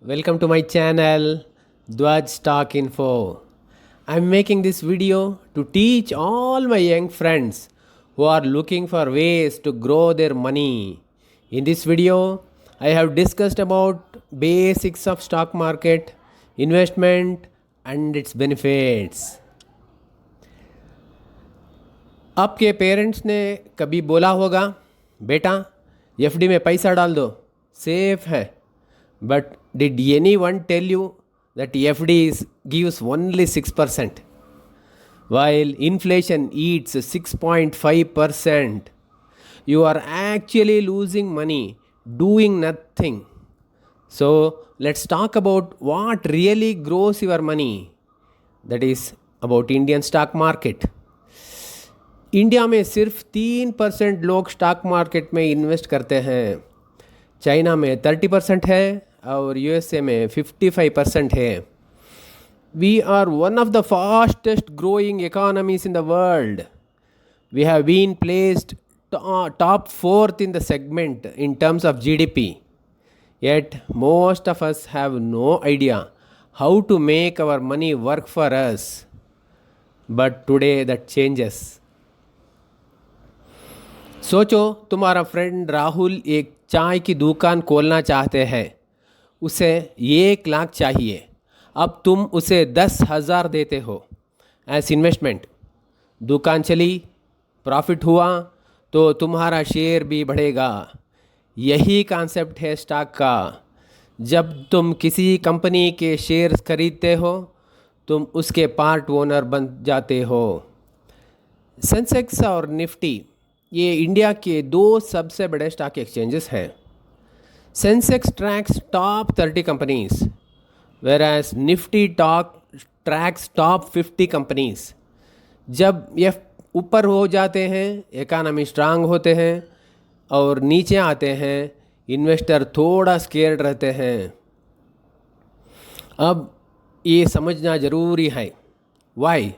Welcome to my channel Dwaj Stock Info. I'm making this video to teach all my young friends who are looking for ways to grow their money. In this video, I have discussed about basics of stock market, investment and its benefits. आपके parents ने कभी बोला होगा बेटा FD में पैसा डाल दो सेफ है. But did anyone tell you that FD gives only 6% while inflation eats 6.5%? You are actually losing money doing nothing. So let's talk about what really grows your money. That is about Indian stock market. India में सिर्फ 3% लोग stock market में invest करते हैं. China में 30% है और USA में 55% है. We are one of the fastest growing economies in the world. We have been placed top 4th in the segment in terms of GDP. Yet most of us have no idea how to make our money work for us. But today that changes. सोचो तुम्हारा friend Rahul एक चाय की दुकान खोलना चाहते हैं. उसे 1 लाख चाहिए. अब तुम उसे 10,000 देते हो एज इन्वेस्टमेंट. दुकान चली, प्रॉफिट हुआ तो तुम्हारा शेयर भी बढ़ेगा. यही कॉन्सेप्ट है स्टॉक का. जब तुम किसी कंपनी के शेयर्स खरीदते हो तुम उसके पार्ट ओनर बन जाते हो. सेंसेक्स और निफ्टी ये इंडिया के 2 सबसे बड़े स्टॉक एक्सचेंजेस हैं. Sensex tracks top 30 companies whereas Nifty tracks top 50 companies. जब ये ऊपर हो जाते हैं इकोनॉमी स्ट्रांग होते हैं और नीचे आते हैं इन्वेस्टर थोड़ा स्केर्ड रहते हैं. अब ये समझना ज़रूरी है वाई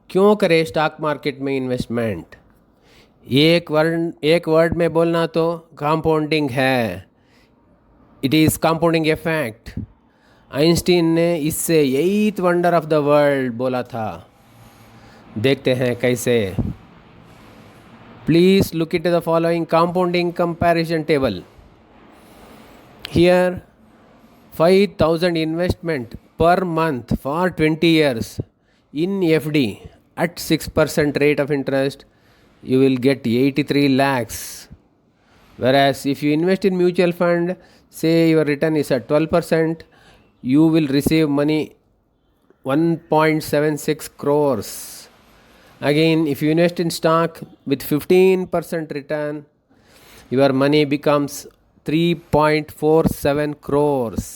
क्यों करें स्टॉक मार्केट में इन्वेस्टमेंट. एक वर्ड में बोलना तो कंपाउंडिंग है. It is compounding effect. Einstein ने इससे 8th wonder of the world बोला था. देखते हैं कैसे. Please look it the following compounding comparison table. Here 5,000 investment per month for 20 years in FD at 6% rate of interest, you will get 83 lakhs. Whereas if you invest in mutual fund, say your return is at 12%, you will receive money 1.76 crores. Again, if you invest in stock with 15% return, your money becomes 3.47 crores.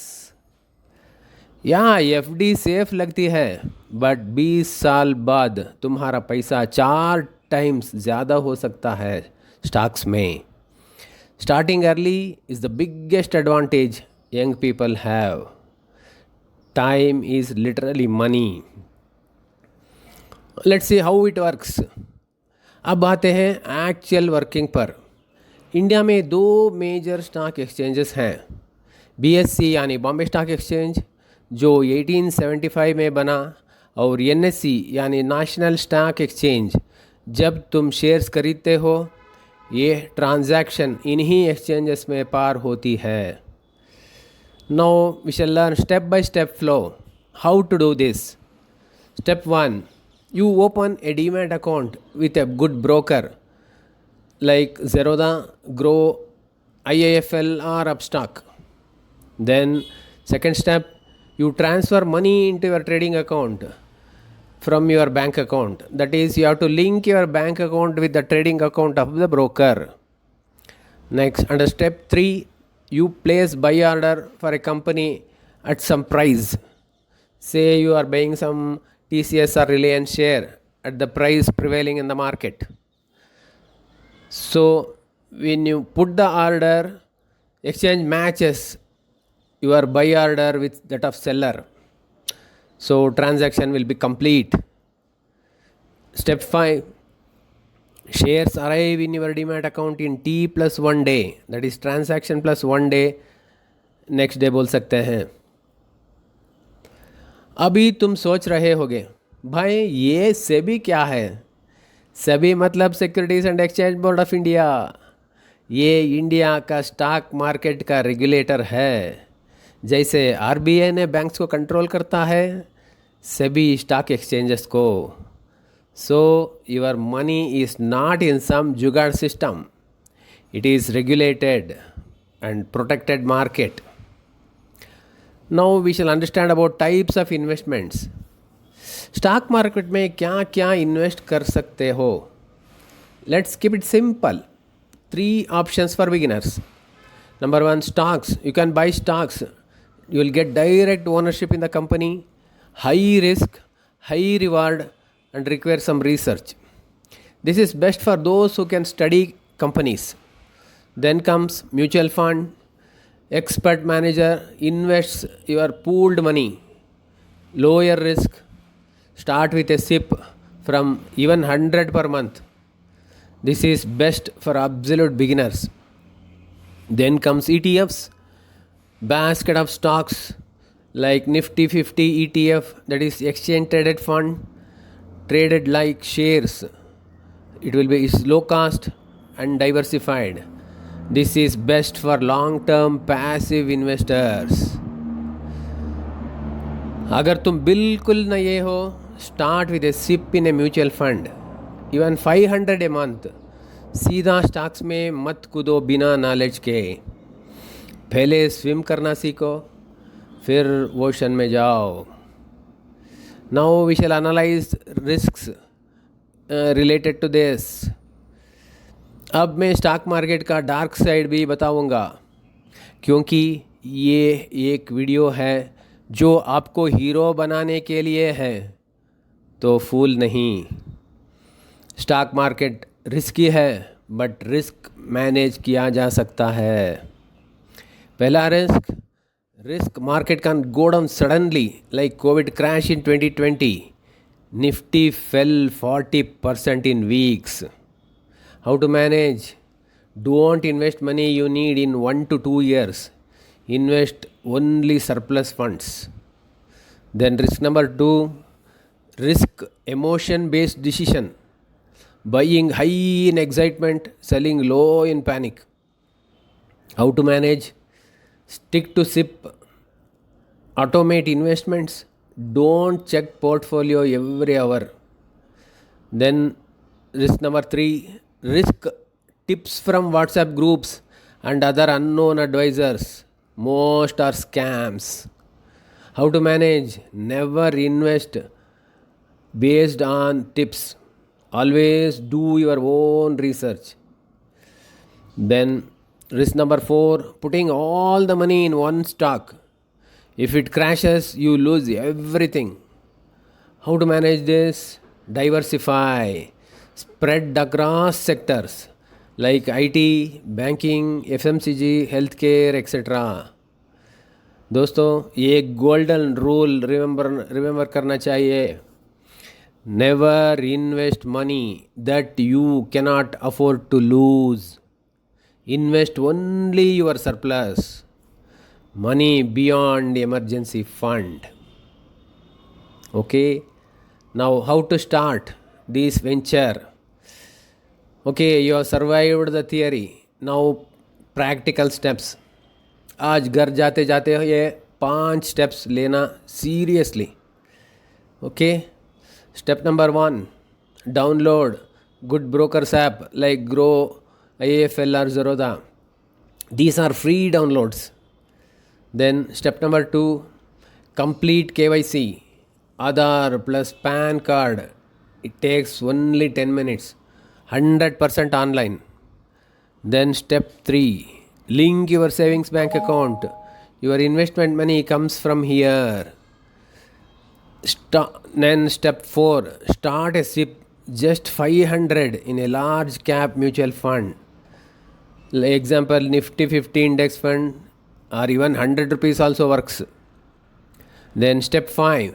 यहाँ FD safe लगती है but 20 साल बाद तुम्हारा पैसा 4 times ज़्यादा हो सकता है स्टॉक्स में. Starting early is the biggest advantage young people have. Time is literally money. Let's see how it works. अब आते हैं एक्चुअल वर्किंग पर. इंडिया में 2 मेजर स्टॉक एक्सचेंजेस हैं. BSE यानी बॉम्बे स्टॉक एक्सचेंज जो 1875 में बना और NSE यानी नेशनल स्टॉक एक्सचेंज. जब तुम शेयर्स खरीदते हो ये ट्रांजैक्शन इन्हीं एक्सचेंजेस में पार होती है. Now we shall learn step by step flow how to do this. Step 1, you open a demat account with a good broker like Zerodha, Grow, IIFL or Upstock. Then second step, you transfer money into your trading account from your bank account. That is, you have to link your bank account with the trading account of the broker. Next, under step 3, you place buy order for a company at some price. Say you are buying some TCS or Reliance share at the price prevailing in the market. So when you put the order, exchange matches your buy order with that of seller. So transaction will be complete. Step 5, shares arrive in your demat account in T plus 1 day. That is transaction plus 1 day next day बोल सकते हैं। अभी तुम सोच रहे होगे भाई ये सेबी क्या है। सेबी मतलब securities and exchange board of India. ये इंडिया का स्टॉक मार्केट का रेगुलेटर है। जैसे आरबीआई ने बैंक्स को कंट्रोल करता है, सेबी स्टॉक एक्सचेंजेस को। So your money is not in some jugaad system, it is regulated and protected market. Now we shall understand about types of investments. Stock market में क्या क्या इन्वेस्ट कर सकते हो। Let's keep it simple. 3 options for beginners. Number 1, stocks. You can buy stocks. You will get direct ownership in the company, high risk, high reward, and require some research. This is best for those who can study companies. Then comes mutual fund. Expert manager invests your pooled money, lower risk. Start with a SIP from even 100 per month. This is best for absolute beginners. Then comes ETFs, basket of stocks like Nifty 50 ETF, that is exchange traded fund, traded like shares. It will be low cost and diversified. This is best for long term passive investors. अगर तुम बिल्कुल नए हो, start with a SIP in a mutual fund. Even 500 a month. सीधा stocks में मत कूदो बिना नॉलेज के। पहले स्विम करना सीखो, फिर ओशन में जाओ। Now we shall analyse risks related to this. अब मैं स्टॉक मार्केट का डार्क साइड भी बताऊंगा, क्योंकि ये एक वीडियो है जो आपको हीरो बनाने के लिए है, तो फूल नहीं। स्टॉक मार्केट रिस्की है, बट रिस्क मैनेज किया जा सकता है। पहला risk market can go down suddenly, like Covid crash in 2020। Nifty fail 40% in weeks. How to manage? Don't invest money you need in 1 to 2 years. Invest only surplus funds. Then risk number 2, risk emotion based decision. Buying high in excitement, selling low in panic. How to manage? Stick to SIP. Automate investments. Don't check portfolio every hour. Then risk number 3, risk tips from WhatsApp groups and other unknown advisors. Most are scams. How to manage? Never invest based on tips. Always do your own research. Then risk number 4, putting all the money in one stock. If it crashes, you lose everything. How to manage this? Diversify. Spread across sectors like IT, banking, FMCG, healthcare, etc. दोस्तों, ये एक golden rule रिमेंबर करना चाहिए। Never invest money that you cannot afford to lose. Invest only your surplus money beyond emergency fund. Okay, now how to start this venture? Okay, you have survived the theory. Now practical steps. आज घर जाते जाते ये 5 steps लेना seriously. Okay, step number 1, download good brokers app like Grow, IAFL or Zerodha. These are free downloads. Then step number 2, complete KYC, Aadhaar plus PAN card. It takes only 10 minutes, 100% online. Then step 3, link your savings bank account. Your investment money comes from here. Then step 4, start a SIP, just 500 in a large cap mutual fund. Example, Nifty 50 index fund, or even 100 rupees also works. Then step 5,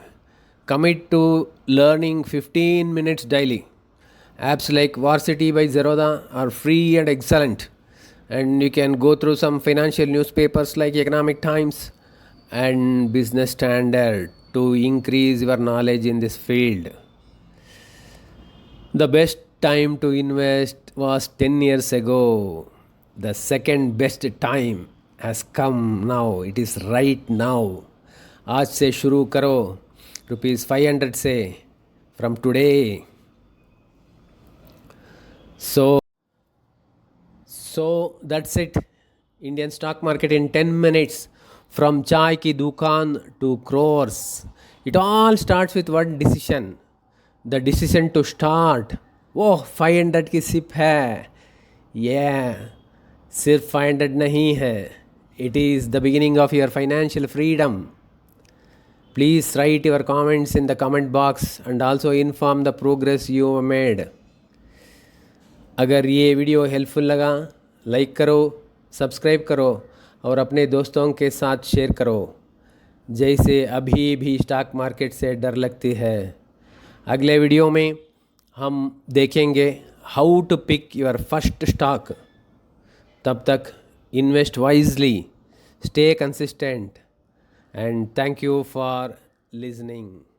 commit to learning 15 minutes daily. Apps like Varsity by Zerodha are free and excellent, and you can go through some financial newspapers like Economic Times and Business Standard to increase your knowledge in this field. The best time to invest was 10 years ago. The second best time has come now. It is right now. आज से शुरू करो ₹500 से from today. So that's it. Indian stock market in 10 minutes. From chai ki dukaan to crores. It all starts with one decision. The decision to start. वो 500 की SIP है. सिर्फ 500 नहीं है. It is the beginning of your financial freedom. Please write your comments in the comment box and also inform the progress you have made. अगर ये video helpful लगा, like करो, सब्सक्राइब करो और अपने दोस्तों के साथ शेयर करो. जैसे अभी भी स्टॉक मार्केट से डर लगती है. अगले वीडियो में हम देखेंगे how to pick your first stock. तब तक invest wisely, stay consistent, and thank you for listening.